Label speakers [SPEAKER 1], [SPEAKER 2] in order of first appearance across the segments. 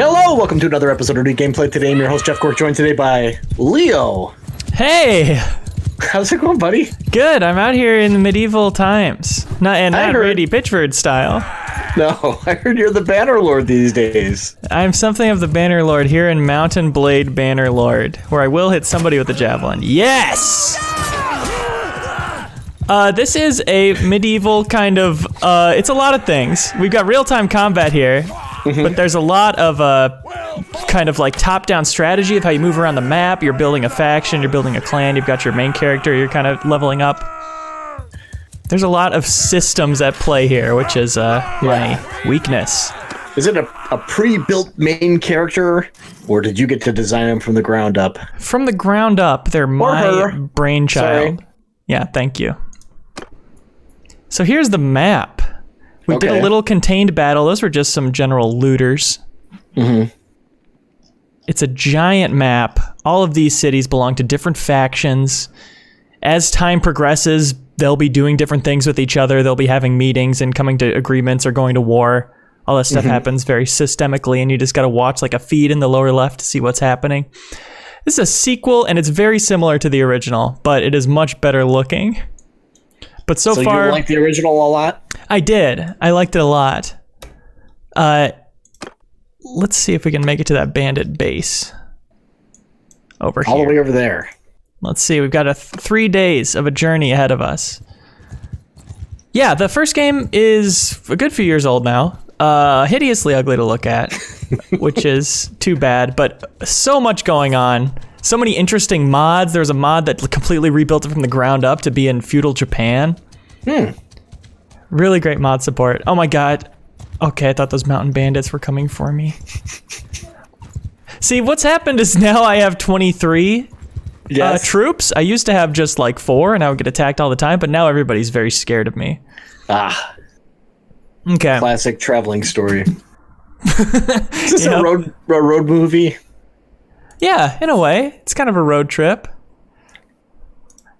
[SPEAKER 1] Hello, welcome to another episode of New Gameplay. Today I'm your host, Jeff Cork, joined today by Leo.
[SPEAKER 2] Hey!
[SPEAKER 1] How's it going, buddy?
[SPEAKER 2] Good, I'm out here in the medieval times. Not Randy Pitchford style.
[SPEAKER 1] No, I heard you're the Bannerlord these days.
[SPEAKER 2] I'm something of the Bannerlord here in Mountain Blade Bannerlord, where I will hit somebody with a javelin. Yes! This is a medieval kind of, it's a lot of things. We've got real-time combat here, but there's a lot of kind of like top-down strategy of how you move around the map. You're building a faction, you're building a clan, you've got your main character, you're kind of leveling up. There's a lot of systems at play here, which is my weakness.
[SPEAKER 1] Is it a pre-built main character, or did you get to design them from the ground up?
[SPEAKER 2] From the ground up, they're my brainchild.
[SPEAKER 1] Sorry.
[SPEAKER 2] Yeah, thank you. So here's the map. We did a little contained battle. Those were just some general looters. Mm-hmm. It's a giant map. All of these cities belong to different factions. As time progresses, they'll be doing different things with each other. They'll be having meetings and coming to agreements or going to war. All this stuff happens very systemically, and you just got to watch like a feed in the lower left to see what's happening. This is a sequel, and it's very similar to the original, but it is much better looking. But so far,
[SPEAKER 1] you like the original a lot?
[SPEAKER 2] I did. I liked it a lot. Let's see if we can make it to that bandit base. Over here.
[SPEAKER 1] All the way over there.
[SPEAKER 2] Let's see. We've got 3 days of a journey ahead of us. Yeah, the first game is a good few years old now. Hideously ugly to look at, which is too bad. But so much going on. So many interesting mods. There's a mod that completely rebuilt it from the ground up to be in feudal Japan. Really great mod support. Oh my god. Okay, I thought those mountain bandits were coming for me. See, what's happened is now I have 23 troops. I used to have just like 4 and I would get attacked all the time, but now everybody's very scared of me. Ah. Okay.
[SPEAKER 1] Classic traveling story. Is this a road movie?
[SPEAKER 2] Yeah, in a way. It's kind of a road trip.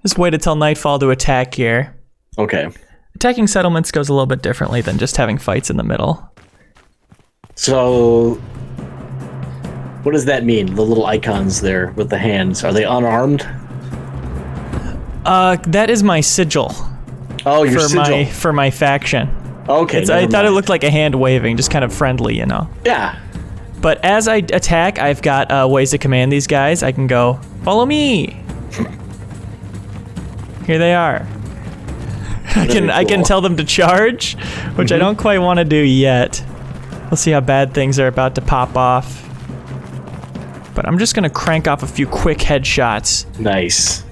[SPEAKER 2] Just waited till nightfall to attack here.
[SPEAKER 1] Okay.
[SPEAKER 2] Attacking settlements goes a little bit differently than just having fights in the middle.
[SPEAKER 1] So, what does that mean? The little icons there with the hands. Are they unarmed?
[SPEAKER 2] That is my sigil.
[SPEAKER 1] Oh, your sigil.
[SPEAKER 2] For my faction.
[SPEAKER 1] Okay.
[SPEAKER 2] I thought it looked like a hand waving, just kind of friendly, you know?
[SPEAKER 1] Yeah.
[SPEAKER 2] But as I attack, I've got ways to command these guys. I can go, follow me. Here they are. I can tell them to charge, which I don't quite want to do yet. We'll see how bad things are about to pop off. But I'm just going to crank off a few quick headshots.
[SPEAKER 1] Nice.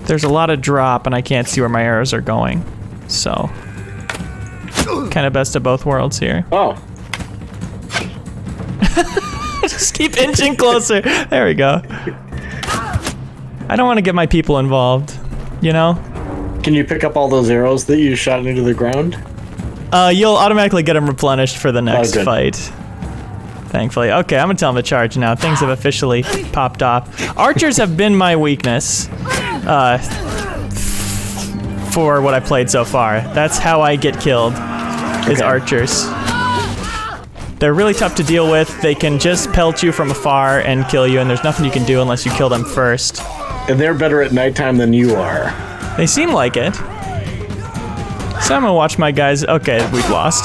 [SPEAKER 2] There's a lot of drop, and I can't see where my arrows are going. So, kind of best of both worlds here.
[SPEAKER 1] Oh.
[SPEAKER 2] Just keep inching closer. There we go. I don't want to get my people involved, you know?
[SPEAKER 1] Can you pick up all those arrows that you shot into the ground?
[SPEAKER 2] You'll automatically get them replenished for the next fight. Thankfully. Okay, I'm gonna tell them to charge now. Things have officially popped off. Archers have been my weakness for what I played so far. That's how I get killed, is archers. They're really tough to deal with. They can just pelt you from afar and kill you, and there's nothing you can do unless you kill them first. And
[SPEAKER 1] they're better at nighttime than you are.
[SPEAKER 2] They seem like it. So I'm gonna watch my guys. Okay, we've lost.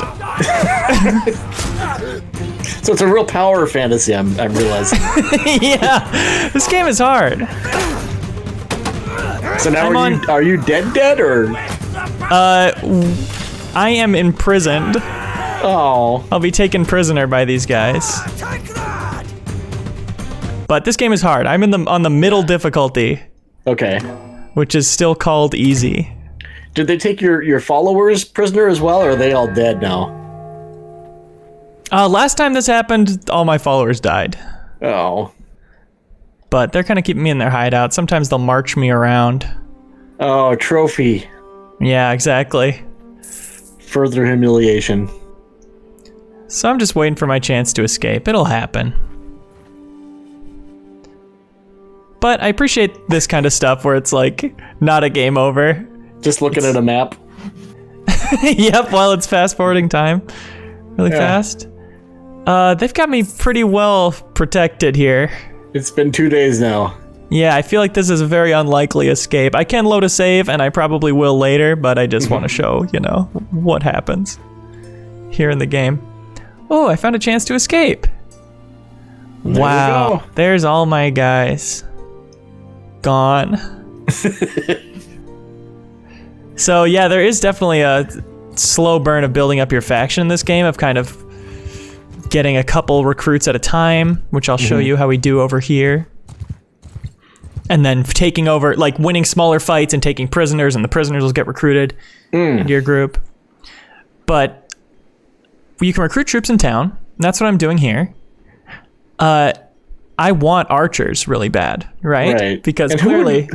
[SPEAKER 1] So it's a real power fantasy, I'm realizing.
[SPEAKER 2] Yeah, this game is hard.
[SPEAKER 1] So now are you dead or?
[SPEAKER 2] I am imprisoned.
[SPEAKER 1] Oh.
[SPEAKER 2] I'll be taken prisoner by these guys. But this game is hard. I'm on the middle difficulty.
[SPEAKER 1] Okay.
[SPEAKER 2] Which is still called easy.
[SPEAKER 1] Did they take your followers prisoner as well, or are they all dead now?
[SPEAKER 2] Last time this happened, all my followers died.
[SPEAKER 1] Oh.
[SPEAKER 2] But they're kind of keeping me in their hideout. Sometimes they'll march me around.
[SPEAKER 1] Oh, trophy.
[SPEAKER 2] Yeah, exactly.
[SPEAKER 1] Further humiliation.
[SPEAKER 2] So I'm just waiting for my chance to escape. It'll happen. But I appreciate this kind of stuff where it's like not a game over.
[SPEAKER 1] Just looking at a map.
[SPEAKER 2] Yep, while it's fast forwarding time really fast. They've got me pretty well protected here.
[SPEAKER 1] It's been 2 days now.
[SPEAKER 2] Yeah, I feel like this is a very unlikely escape. I can load a save, and I probably will later, but I just want to show, what happens here in the game. Oh, I found a chance to escape. Wow, there's all my guys. Gone. So yeah, there is definitely a slow burn of building up your faction in this game, of kind of getting a couple recruits at a time, which I'll show you how we do over here. And then taking over, like winning smaller fights and taking prisoners, and the prisoners will get recruited into your group. But you can recruit troops in town, and that's what I'm doing here. I want archers really bad, right? Because and clearly...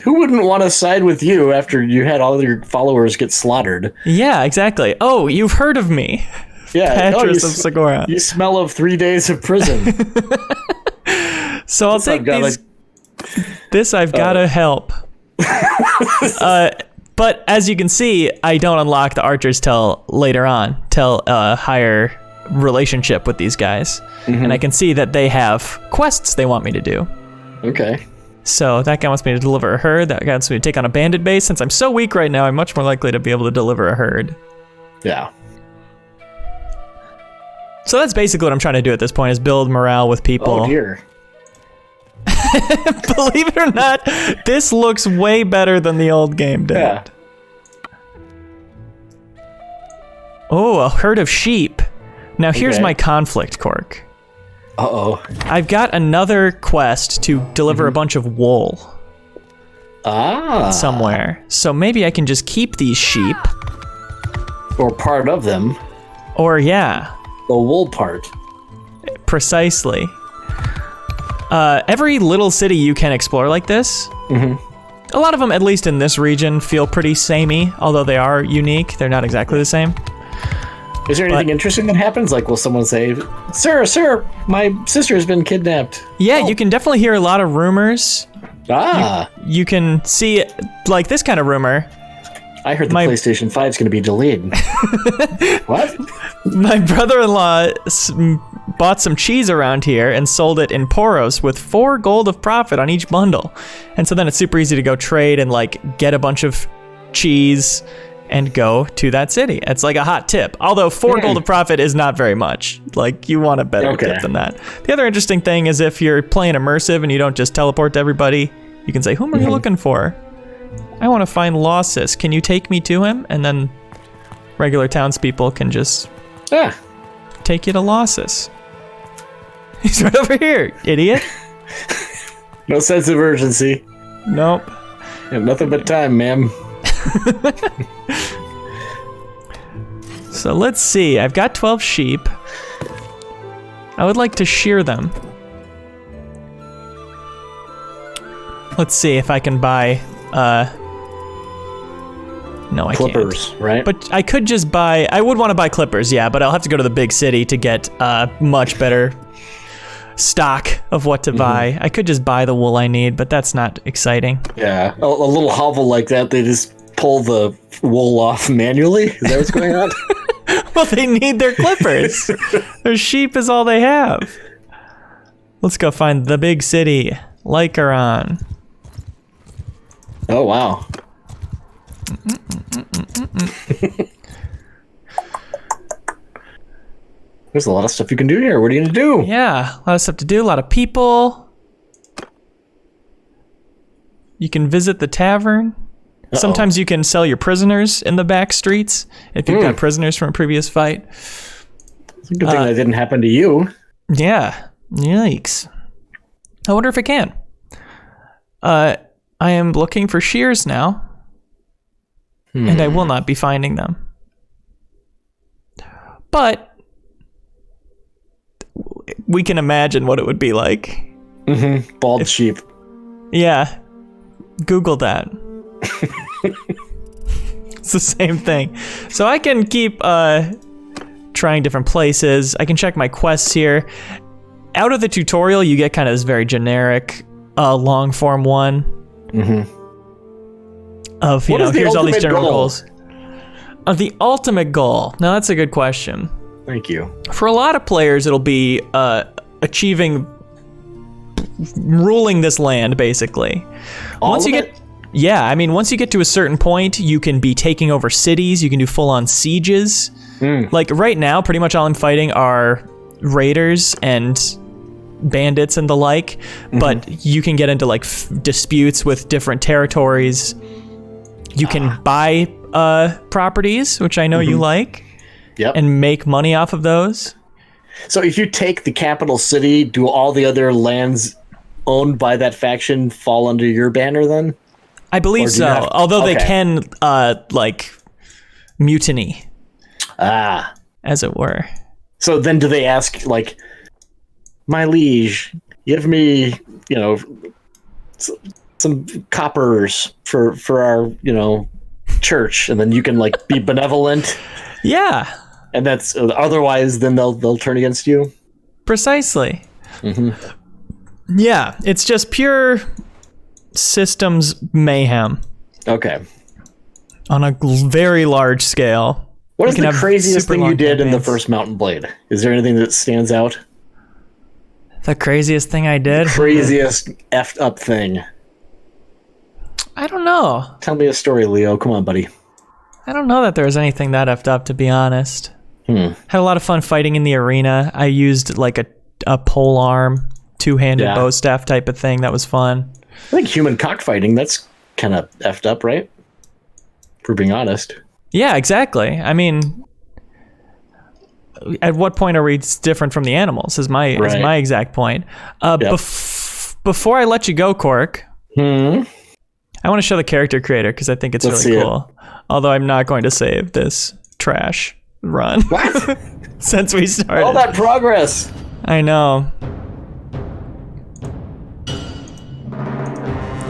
[SPEAKER 1] Who wouldn't want to side with you after you had all your followers get slaughtered?
[SPEAKER 2] Yeah, exactly. Oh, you've heard of me.
[SPEAKER 1] Yeah,
[SPEAKER 2] Patris of Segura.
[SPEAKER 1] You smell of 3 days of prison.
[SPEAKER 2] So I'll take these... This I've got to help. But as you can see, I don't unlock the archers till later on, till a higher relationship with these guys. And I can see that they have quests they want me to do.
[SPEAKER 1] Okay.
[SPEAKER 2] So that guy wants me to deliver a herd. That guy wants me to take on a bandit base. Since I'm so weak right now, I'm much more likely to be able to deliver a herd.
[SPEAKER 1] Yeah.
[SPEAKER 2] So that's basically what I'm trying to do at this point, is build morale with people.
[SPEAKER 1] Oh dear.
[SPEAKER 2] Believe it or not, this looks way better than the old game did.
[SPEAKER 1] Yeah.
[SPEAKER 2] Oh, a herd of sheep. Now here's my conflict, Cork.
[SPEAKER 1] Uh-oh.
[SPEAKER 2] I've got another quest to deliver a bunch of wool. Somewhere. So maybe I can just keep these sheep.
[SPEAKER 1] Or part of them.
[SPEAKER 2] Or yeah.
[SPEAKER 1] The wool part.
[SPEAKER 2] Precisely. Every little city you can explore like this, a lot of them, at least in this region, feel pretty samey, although they are unique. They're not exactly the same.
[SPEAKER 1] Is there anything interesting that happens? Like, will someone say, Sir, my sister has been kidnapped?
[SPEAKER 2] Yeah, you can definitely hear a lot of rumors. You can see, like, this kind of rumor.
[SPEAKER 1] I heard the PlayStation 5 is going to be delayed. What?
[SPEAKER 2] My brother-in-law bought some cheese around here and sold it in Poros with 4 gold of profit on each bundle. And so then it's super easy to go trade and, like, get a bunch of cheese and go to that city. It's like a hot tip. Although 4 gold of profit is not very much. Like, you want a better tip than that. The other interesting thing is if you're playing immersive and you don't just teleport to everybody, you can say, whom are you looking for? I want to find Lossus. Can you take me to him? And then regular townspeople can just take you to Lossus. He's right over here, idiot.
[SPEAKER 1] No sense of urgency.
[SPEAKER 2] Nope.
[SPEAKER 1] You have nothing but time, ma'am.
[SPEAKER 2] So let's see. I've got 12 sheep. I would like to shear them. Let's see if I can buy... No, I can't.
[SPEAKER 1] Clippers, right?
[SPEAKER 2] But I could just buy... I would want to buy clippers, yeah, but I'll have to go to the big city to get much better stock of what to buy. I could just buy the wool I need, but that's not exciting.
[SPEAKER 1] Yeah, a little hovel like that, they just pull the wool off manually? Is that what's going on?
[SPEAKER 2] Well, they need their clippers. Their sheep is all they have. Let's go find the big city, Lycaron.
[SPEAKER 1] Oh, wow. There's a lot of stuff you can do here. What are you going to do?
[SPEAKER 2] Yeah, a lot of stuff to do, a lot of people. You can visit the tavern. Sometimes you can sell your prisoners in the back streets if you've got prisoners from a previous fight.
[SPEAKER 1] It's a good thing that didn't happen to you.
[SPEAKER 2] Yeah. Yikes. I wonder if it can. I am looking for shears now. And I will not be finding them. But we can imagine what it would be like.
[SPEAKER 1] Bald sheep.
[SPEAKER 2] Yeah. Google that. It's the same thing. So I can keep trying different places. I can check my quests here. Out of the tutorial, you get kind of this very generic long form one. Of, you know, here's all these general goals. Of the ultimate goal. Now that's a good question.
[SPEAKER 1] Thank you.
[SPEAKER 2] For a lot of players, it'll be ruling this land, basically. Once you get to a certain point, you can be taking over cities. You can do full-on sieges. Like right now, pretty much all I'm fighting are raiders and bandits and the like. But you can get into like disputes with different territories. You can buy properties, which I know you like, and make money off of those.
[SPEAKER 1] So if you take the capital city, do all the other lands owned by that faction fall under your banner then?
[SPEAKER 2] I believe so. Although they can like mutiny. As it were. So
[SPEAKER 1] then do they ask, like, my liege, give me, some coppers for our, church, and then you can like be benevolent.
[SPEAKER 2] Yeah.
[SPEAKER 1] And that's otherwise then they'll turn against you.
[SPEAKER 2] Precisely. Yeah, it's just pure systems mayhem.
[SPEAKER 1] Okay.
[SPEAKER 2] On a very large scale.
[SPEAKER 1] What is the craziest thing you did in the first Mountain Blade? Is there anything that stands out?
[SPEAKER 2] The craziest thing I did?
[SPEAKER 1] Craziest effed up thing.
[SPEAKER 2] I don't know.
[SPEAKER 1] Tell me a story, Leo. Come on, buddy.
[SPEAKER 2] I don't know that there was anything that effed up, to be honest. Had a lot of fun fighting in the arena. I used like a pole arm, two-handed bow staff type of thing. That was fun.
[SPEAKER 1] I think human cockfighting, that's kind of effed up, right? For being honest.
[SPEAKER 2] Yeah, exactly. I mean, at what point are we different from the animals is my exact point. Before I let you go, Cork, I want to show the character creator because I think it's really cool. Although I'm not going to save this trash run.
[SPEAKER 1] What?
[SPEAKER 2] Since we started.
[SPEAKER 1] All that progress.
[SPEAKER 2] I know.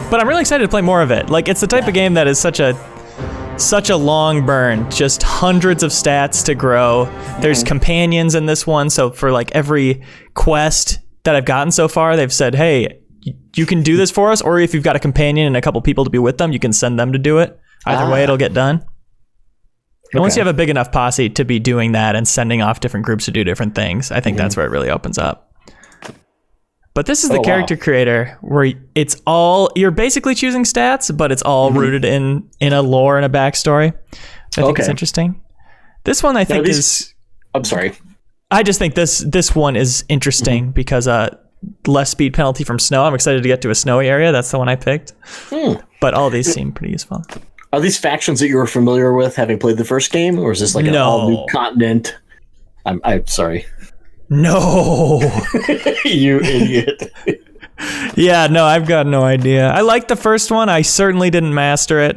[SPEAKER 2] But I'm really excited to play more of it. Like, it's the type of game that is such a long burn, just hundreds of stats to grow. There's companions in this one, so for like every quest that I've gotten so far, they've said, hey, you can do this for us, or if you've got a companion and a couple people to be with them, you can send them to do it. Either way, it'll get done. And once you have a big enough posse to be doing that and sending off different groups to do different things, I think that's where it really opens up. But this is the character creator where it's all, you're basically choosing stats, but it's all rooted in a lore and a backstory. I think it's interesting. This one I think
[SPEAKER 1] I'm sorry.
[SPEAKER 2] I just think this one is interesting because less speed penalty from snow. I'm excited to get to a snowy area. That's the one I picked. But all these seem pretty useful.
[SPEAKER 1] Are these factions that you were familiar with having played the first game, or is this like an all new continent? I'm sorry.
[SPEAKER 2] No.
[SPEAKER 1] You idiot.
[SPEAKER 2] Yeah, no, I've got no idea. I liked the first one. I certainly didn't master it.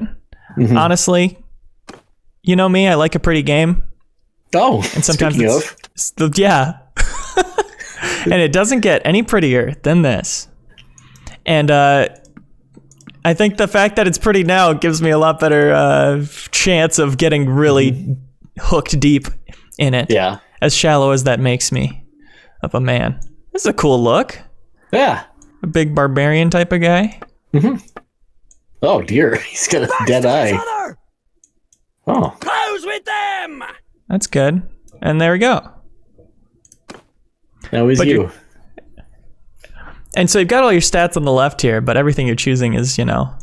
[SPEAKER 2] Honestly. You know me, I like a pretty game.
[SPEAKER 1] Oh,
[SPEAKER 2] and sometimes
[SPEAKER 1] speaking of.
[SPEAKER 2] Yeah. And it doesn't get any prettier than this. And I think the fact that it's pretty now gives me a lot better chance of getting really hooked deep in it. Yeah. As shallow as that makes me of a man. This is a cool look.
[SPEAKER 1] Yeah.
[SPEAKER 2] A big barbarian type of guy.
[SPEAKER 1] Oh dear, he's got a dead eye. Oh.
[SPEAKER 3] Close with them!
[SPEAKER 2] That's good. And there we go.
[SPEAKER 1] Now is you.
[SPEAKER 2] And so you've got all your stats on the left here, but everything you're choosing is, a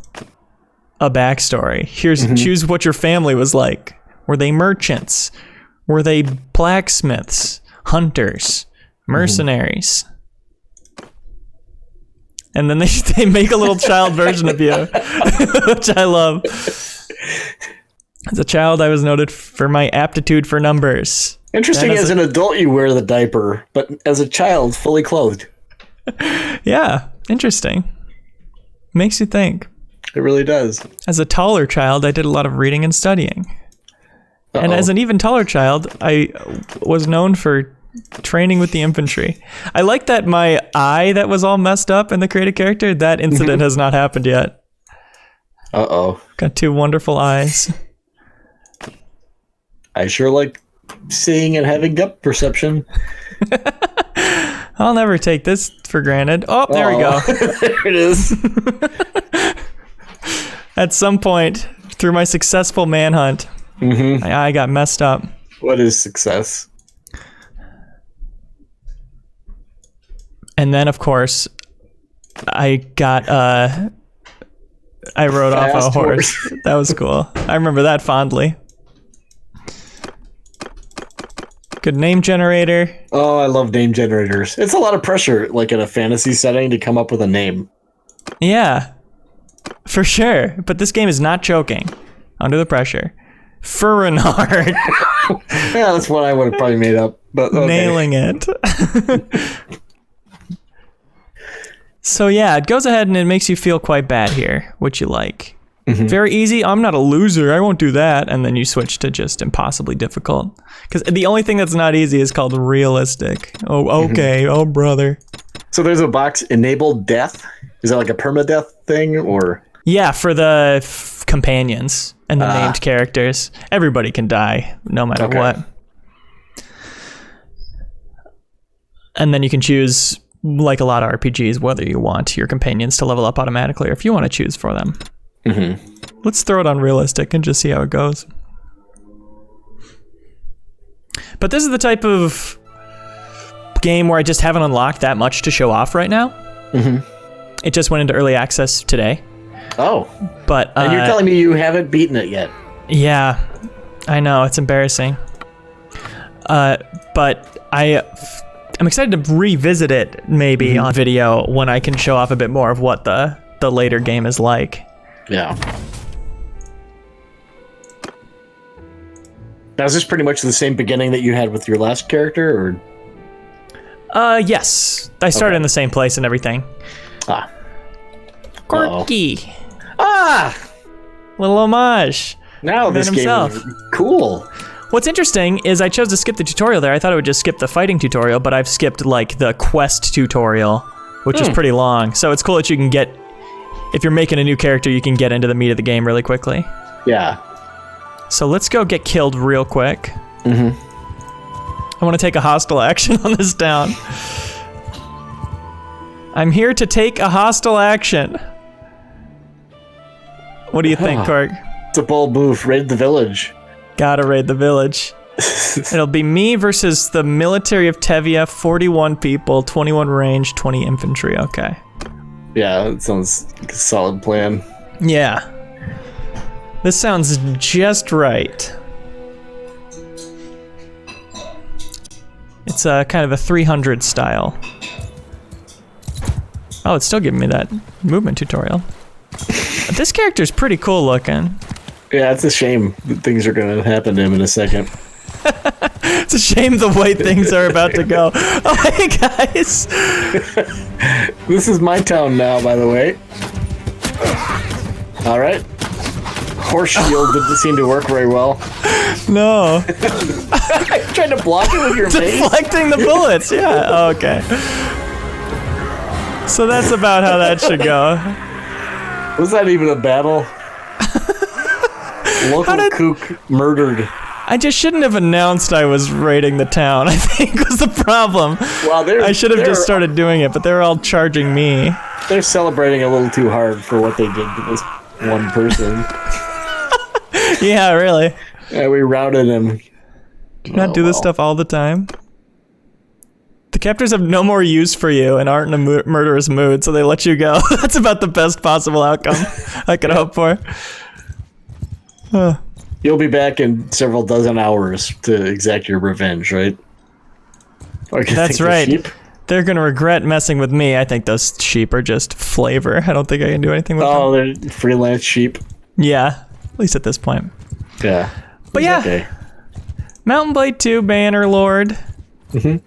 [SPEAKER 2] backstory. Here's choose what your family was like. Were they merchants? Were they blacksmiths, hunters, mercenaries? And then they make a little child version of you, which I love. As a child, I was noted for my aptitude for numbers.
[SPEAKER 1] Interesting, as an adult you wear the diaper, but as a child, fully clothed.
[SPEAKER 2] Yeah, interesting. Makes you think.
[SPEAKER 1] It really does.
[SPEAKER 2] As a taller child, I did a lot of reading and studying. And as an even taller child, I was known for training with the infantry. I like that my eye that was all messed up in the created character, that incident has not happened yet. Got two wonderful eyes.
[SPEAKER 1] I sure like seeing and having depth perception.
[SPEAKER 2] I'll never take this for granted. Oh, there we go.
[SPEAKER 1] There it is.
[SPEAKER 2] At some point, through my successful manhunt, my eye got messed up.
[SPEAKER 1] What is success?
[SPEAKER 2] And then, of course, I rode off a horse. That was cool. I remember that fondly. Good name generator.
[SPEAKER 1] Oh, I love name generators. It's a lot of pressure, like in a fantasy setting, to come up with a name.
[SPEAKER 2] Yeah, for sure. But this game is not joking. Under the pressure. Furrenard.
[SPEAKER 1] Yeah, that's what I would have probably made up. But okay.
[SPEAKER 2] Nailing it. So yeah, it goes ahead and it makes you feel quite bad here, which you like. Mm-hmm. Very easy. I'm not a loser. I won't do that. And then you switch to just impossibly difficult. Because the only thing that's not easy is called realistic. Oh, okay. Oh, brother.
[SPEAKER 1] So there's a box, enabled death. Is that like a permadeath thing, or?
[SPEAKER 2] Yeah, for the companions and the named characters. Everybody can die, no matter what. And then you can choose, like a lot of RPGs, whether you want your companions to level up automatically or if you want to choose for them. Mm-hmm. Let's throw it on realistic and just see how it goes. But this is the type of game where I just haven't unlocked that much to show off right now. Mm-hmm. It just went into early access today. Oh. But
[SPEAKER 1] and you're telling me you haven't beaten it yet.
[SPEAKER 2] Yeah, I know, it's embarrassing. But I'm excited to revisit it maybe on video when I can show off a bit more of what the later game is like.
[SPEAKER 1] Yeah. Now, is this pretty much the same beginning that you had with your last character, or?
[SPEAKER 2] Yes. I started in the same place and everything.
[SPEAKER 1] Ah.
[SPEAKER 2] Corky.
[SPEAKER 1] Ah!
[SPEAKER 2] Little homage.
[SPEAKER 1] Now this game is cool.
[SPEAKER 2] What's interesting is I chose to skip the tutorial there. I thought it would just skip the fighting tutorial, but I've skipped like the quest tutorial, which is pretty long. So it's cool that you can get, if you're making a new character, you can get into the meat of the game really quickly.
[SPEAKER 1] Yeah.
[SPEAKER 2] So let's go get killed real quick. Mm-hmm. I want to take a hostile action on this town. I'm here to take a hostile action. What do you think, Cork?
[SPEAKER 1] It's a bold move. Raid the village.
[SPEAKER 2] Gotta raid the village. It'll be me versus the military of Tevia, 41 people, 21 range, 20 infantry. Okay.
[SPEAKER 1] Yeah, that sounds like a solid plan.
[SPEAKER 2] Yeah. This sounds just right. It's a kind of a 300 style. Oh, it's still giving me that movement tutorial. This character's pretty cool looking.
[SPEAKER 1] Yeah, it's a shame that things are going to happen to him in a second.
[SPEAKER 2] It's a shame the way things are about to go. Oh, hey, guys.
[SPEAKER 1] This is my town now, by the way. All right. Horse shield didn't seem to work very well.
[SPEAKER 2] No.
[SPEAKER 1] I'm trying to block it with your face.
[SPEAKER 2] Deflecting the bullets, yeah. Oh, okay. So that's about how that should go.
[SPEAKER 1] Was that even a battle? Local kook murdered.
[SPEAKER 2] I just shouldn't have announced I was raiding the town, I think was the problem. Well, I should have just started doing it, but they're all charging me.
[SPEAKER 1] They're celebrating a little too hard for what they did to this one person.
[SPEAKER 2] Yeah, really.
[SPEAKER 1] Yeah, we routed him.
[SPEAKER 2] Do you not do this stuff all the time? The captors have no more use for you and aren't in a murderous mood, so they let you go. That's about the best possible outcome I could hope for.
[SPEAKER 1] You'll be back in several dozen hours to exact your revenge, right?
[SPEAKER 2] That's right. They're going to regret messing with me. I think those sheep are just flavor. I don't think I can do anything with them.
[SPEAKER 1] Oh, they're freelance sheep?
[SPEAKER 2] Yeah, at least at this point.
[SPEAKER 1] Yeah.
[SPEAKER 2] But yeah,
[SPEAKER 1] okay.
[SPEAKER 2] Mountain Blade 2 Bannerlord. Mm-hmm.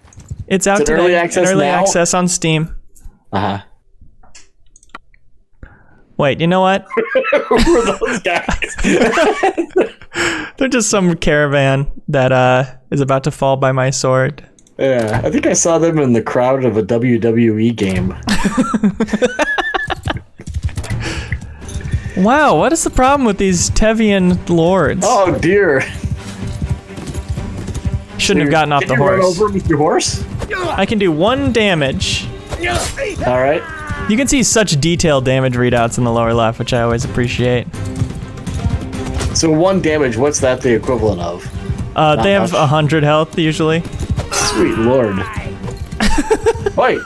[SPEAKER 2] It's out today. Early access on Steam.
[SPEAKER 1] Uh-huh.
[SPEAKER 2] Wait, you know what?
[SPEAKER 1] Who are those guys?
[SPEAKER 2] They're just some caravan that is about to fall by my sword.
[SPEAKER 1] Yeah, I think I saw them in the crowd of a WWE game.
[SPEAKER 2] Wow, what is the problem with these Tevian lords?
[SPEAKER 1] Oh dear.
[SPEAKER 2] Shouldn't have gotten off the horse.
[SPEAKER 1] Can you run over with your horse?
[SPEAKER 2] I can do 1 damage.
[SPEAKER 1] All right.
[SPEAKER 2] You can see such detailed damage readouts in the lower left, which I always appreciate.
[SPEAKER 1] So 1 damage, what's that the equivalent of?
[SPEAKER 2] They have 100 health usually.
[SPEAKER 1] Sweet lord. Wait.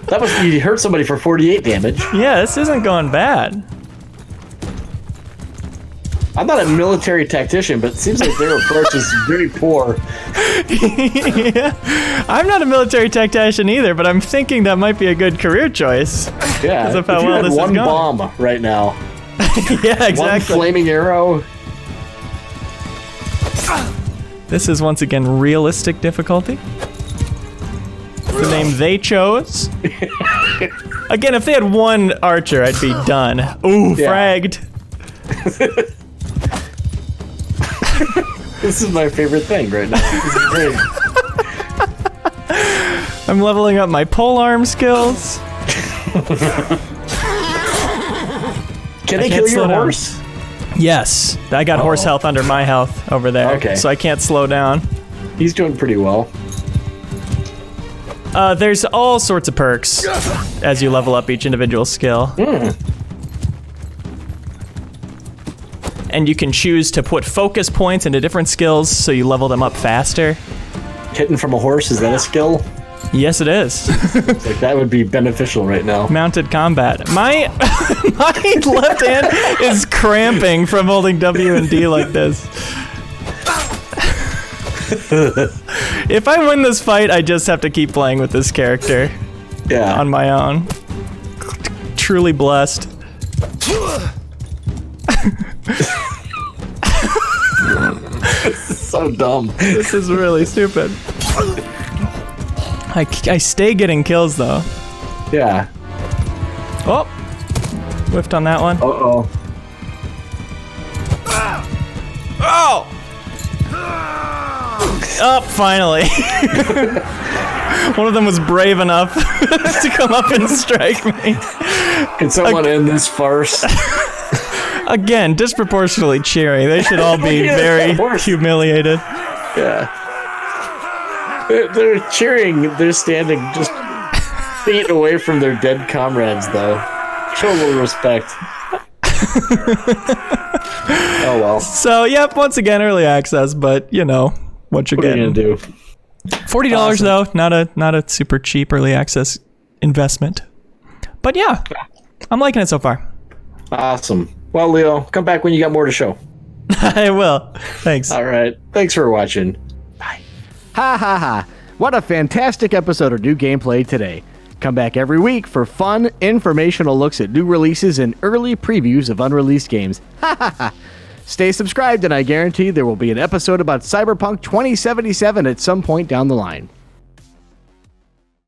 [SPEAKER 1] That was you hurt somebody for 48 damage.
[SPEAKER 2] Yeah, this isn't going bad.
[SPEAKER 1] I'm not a military tactician, but it seems like their approach is very poor.
[SPEAKER 2] Yeah. I'm not a military tactician either, but I'm thinking that might be a good career choice.
[SPEAKER 1] Yeah,
[SPEAKER 2] Because of how
[SPEAKER 1] if you
[SPEAKER 2] well
[SPEAKER 1] had
[SPEAKER 2] this is
[SPEAKER 1] one
[SPEAKER 2] going.
[SPEAKER 1] bomb right now,
[SPEAKER 2] Yeah, exactly.
[SPEAKER 1] one flaming arrow.
[SPEAKER 2] This is once again realistic difficulty. The name they chose. Again, if they had one archer, I'd be done. Ooh,
[SPEAKER 1] Yeah.
[SPEAKER 2] fragged.
[SPEAKER 1] This is my favorite thing right now. This is great.
[SPEAKER 2] I'm leveling up my polearm skills.
[SPEAKER 1] Can they
[SPEAKER 2] can't
[SPEAKER 1] kill
[SPEAKER 2] slow
[SPEAKER 1] your
[SPEAKER 2] down.
[SPEAKER 1] horse?
[SPEAKER 2] Yes, I got horse health under my health over there,
[SPEAKER 1] Okay.
[SPEAKER 2] so I can't slow down.
[SPEAKER 1] He's doing pretty well.
[SPEAKER 2] There's all sorts of perks as you level up each individual skill. And you can choose to put focus points into different skills so you level them up faster.
[SPEAKER 1] Hitting from a horse, is that a skill?
[SPEAKER 2] Yes, it is.
[SPEAKER 1] Like that would be beneficial right now.
[SPEAKER 2] Mounted combat. My left hand is cramping from holding W and D like this. If I win this fight, I just have to keep playing with this character
[SPEAKER 1] Yeah.
[SPEAKER 2] on my own. Truly blessed.
[SPEAKER 1] So dumb.
[SPEAKER 2] This is really stupid. I stay getting kills though.
[SPEAKER 1] Yeah.
[SPEAKER 2] Oh! Whiffed on that one.
[SPEAKER 1] Uh-oh.
[SPEAKER 2] Oh! Oh, finally. One of them was brave enough to come up and strike me.
[SPEAKER 1] Can someone end this farce?
[SPEAKER 2] Again, disproportionately cheering. They should all be
[SPEAKER 1] Yeah,
[SPEAKER 2] very
[SPEAKER 1] of course.
[SPEAKER 2] humiliated.
[SPEAKER 1] Yeah. They're cheering. They're standing just feet away from their dead comrades, though. Show a little respect. Oh well.
[SPEAKER 2] So, yep, once again, early access, but you know what you're
[SPEAKER 1] What are you
[SPEAKER 2] getting.
[SPEAKER 1] gonna do?
[SPEAKER 2] $40
[SPEAKER 1] Awesome.
[SPEAKER 2] though, not a super cheap early access investment. But yeah, I'm liking it so far.
[SPEAKER 1] Awesome. Well, Leo, come back when you got more to show.
[SPEAKER 2] I will. Thanks.
[SPEAKER 1] All right. Thanks for watching.
[SPEAKER 3] Ha ha ha. What a fantastic episode of new gameplay today. Come back every week for fun, informational looks at new releases and early previews of unreleased games. Ha ha ha. Stay subscribed and I guarantee there will be an episode about Cyberpunk 2077 at some point down the line.